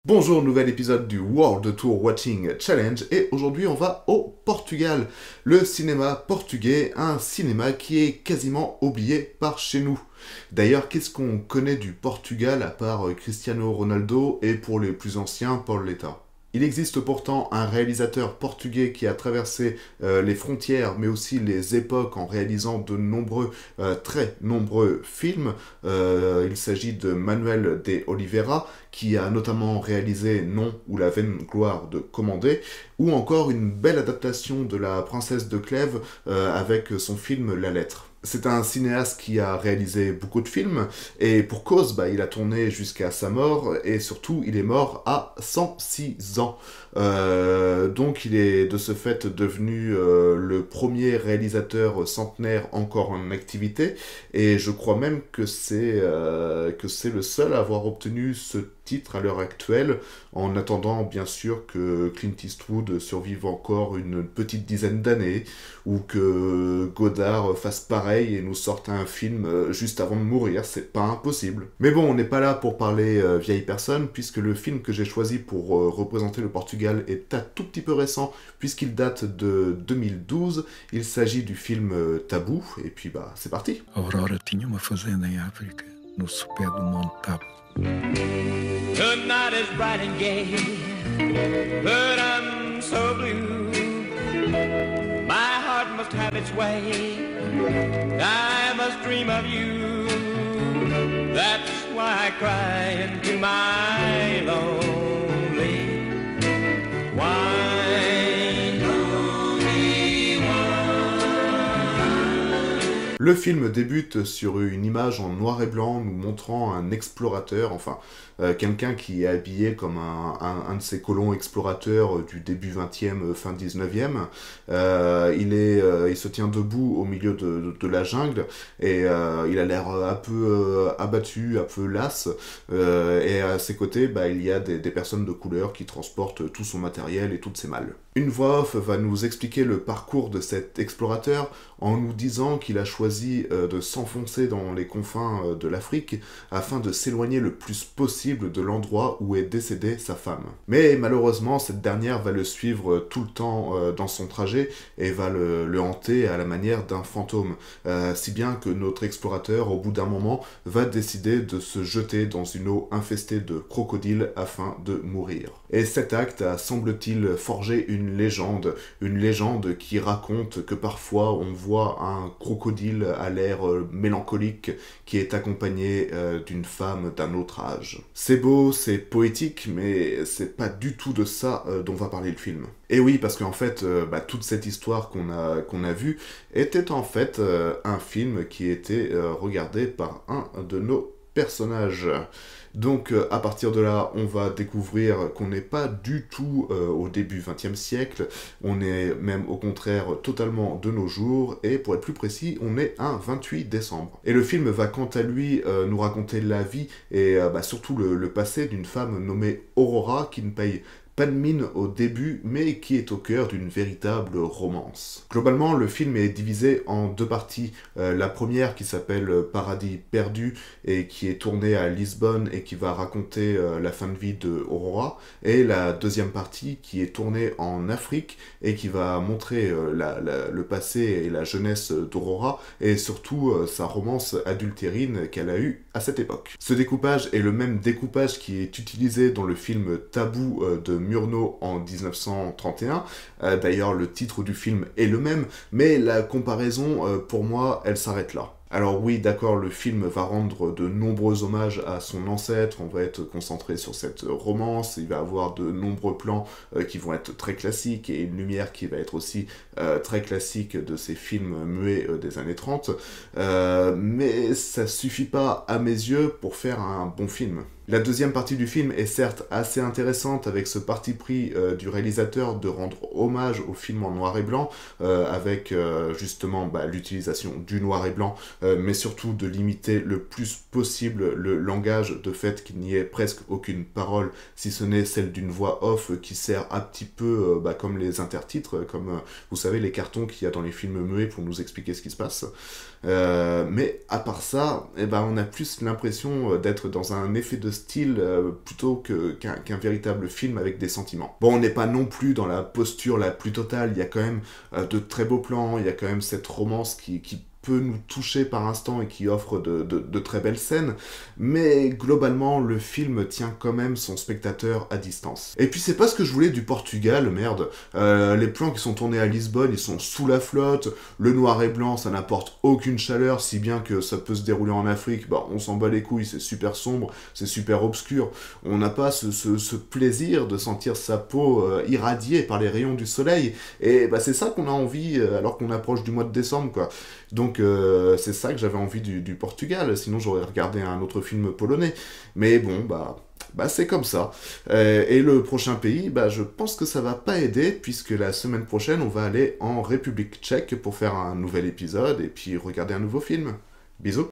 Bonjour, nouvel épisode du World Tour Watching Challenge et aujourd'hui on va au Portugal. Le cinéma portugais, un cinéma qui est quasiment oublié par chez nous. D'ailleurs, qu'est-ce qu'on connaît du Portugal à part Cristiano Ronaldo et pour les plus anciens, Paul Letta? Il existe pourtant un réalisateur portugais qui a traversé les frontières, mais aussi les époques en réalisant de nombreux, très nombreux films. Il s'agit de Manuel de Oliveira, qui a notamment réalisé Non ou la vaine gloire de Commander, ou encore une belle adaptation de La princesse de Clèves avec son film La lettre. C'est un cinéaste qui a réalisé beaucoup de films, et pour cause, il a tourné jusqu'à sa mort, et surtout, il est mort à 106 ans. Donc il est de ce fait devenu le premier réalisateur centenaire encore en activité, et je crois même que c'est le seul à avoir obtenu ce titre à l'heure actuelle, en attendant bien sûr que Clint Eastwood survive encore une petite dizaine d'années, ou que Godard fasse pareil et nous sorte un film juste avant de mourir, c'est pas impossible. Mais bon, on n'est pas là pour parler vieille personne, puisque le film que j'ai choisi pour représenter le Portugal est un tout petit peu récent, puisqu'il date de 2012, il s'agit du film Tabou, et puis c'est parti. Aurora tinha uma fazenda em África, no sopé do Monte Tabo. The night is bright and gay, but I'm so blue. My heart must have its way, I must dream of you. That's why I cry into my lonely wine. Lonely wine. Le film débute sur une image en noir et blanc nous montrant un explorateur, enfin quelqu'un qui est habillé comme un de ces colons explorateurs du début 20e, fin 19e. Il se tient debout au milieu de la jungle et il a l'air un peu abattu, un peu las. Et à ses côtés, il y a des personnes de couleur qui transportent tout son matériel et toutes ses malles. Une voix off va nous expliquer le parcours de cet explorateur en nous disant qu'il a choisi de s'enfoncer dans les confins de l'Afrique afin de s'éloigner le plus possible de l'endroit où est décédée sa femme. Mais malheureusement, cette dernière va le suivre tout le temps dans son trajet et va le hanter à la manière d'un fantôme. Si bien que notre explorateur, au bout d'un moment, va décider de se jeter dans une eau infestée de crocodiles afin de mourir. Et cet acte a, semble-t-il, forgé une légende qui raconte que parfois on voit un crocodile à l'air mélancolique qui est accompagné d'une femme d'un autre âge. C'est beau, c'est poétique, mais c'est pas du tout de ça dont va parler le film. Et oui, parce qu'en fait, toute cette histoire qu'on a vue était en fait un film qui était regardé par un de nos personnages. Donc à partir de là, on va découvrir qu'on n'est pas du tout au début 20e siècle, on est même au contraire totalement de nos jours, et pour être plus précis, on est un 28 décembre. Et le film va quant à lui nous raconter la vie et surtout le passé d'une femme nommée Aurora qui ne paye pas de mine au début, mais qui est au cœur d'une véritable romance. Globalement, le film est divisé en deux parties. La première qui s'appelle Paradis perdu et qui est tournée à Lisbonne et qui va raconter la fin de vie de Aurora, et la deuxième partie qui est tournée en Afrique et qui va montrer le passé et la jeunesse d'Aurora et surtout sa romance adultérine qu'elle a eue à cette époque. Ce découpage est le même découpage qui est utilisé dans le film Tabou de Murnau en 1931. D'ailleurs, le titre du film est le même, mais la comparaison, pour moi, elle s'arrête là. Alors oui, d'accord, le film va rendre de nombreux hommages à son ancêtre, on va être concentré sur cette romance, il va avoir de nombreux plans qui vont être très classiques, et une lumière qui va être aussi très classique de ces films muets des années 30, mais ça suffit pas à mes yeux pour faire un bon film. La deuxième partie du film est certes assez intéressante avec ce parti pris du réalisateur de rendre hommage au film en noir et blanc avec justement l'utilisation du noir et blanc mais surtout de limiter le plus possible le langage, de fait qu'il n'y ait presque aucune parole si ce n'est celle d'une voix off qui sert un petit peu comme les intertitres, comme vous savez les cartons qu'il y a dans les films muets pour nous expliquer ce qui se passe. Mais à part ça, on a plus l'impression d'être dans un effet de style plutôt qu'un véritable film avec des sentiments. Bon, on n'est pas non plus dans la posture la plus totale, il y a quand même de très beaux plans, il y a quand même cette romance qui peut nous toucher par instant et qui offre de très belles scènes, mais globalement, le film tient quand même son spectateur à distance. Et puis c'est pas ce que je voulais du Portugal, merde. Les plans qui sont tournés à Lisbonne, ils sont sous la flotte, le noir et blanc, ça n'apporte aucune chaleur, si bien que ça peut se dérouler en Afrique, bah on s'en bat les couilles, c'est super sombre, c'est super obscur, on n'a pas ce plaisir de sentir sa peau irradiée par les rayons du soleil, et bah c'est ça qu'on a envie alors qu'on approche du mois de décembre, quoi. Donc c'est ça que j'avais envie du Portugal, sinon j'aurais regardé un autre film polonais. Mais bon, bah c'est comme ça. Et le prochain pays, bah je pense que ça va pas aider, puisque la semaine prochaine, on va aller en République tchèque pour faire un nouvel épisode et puis regarder un nouveau film. Bisous.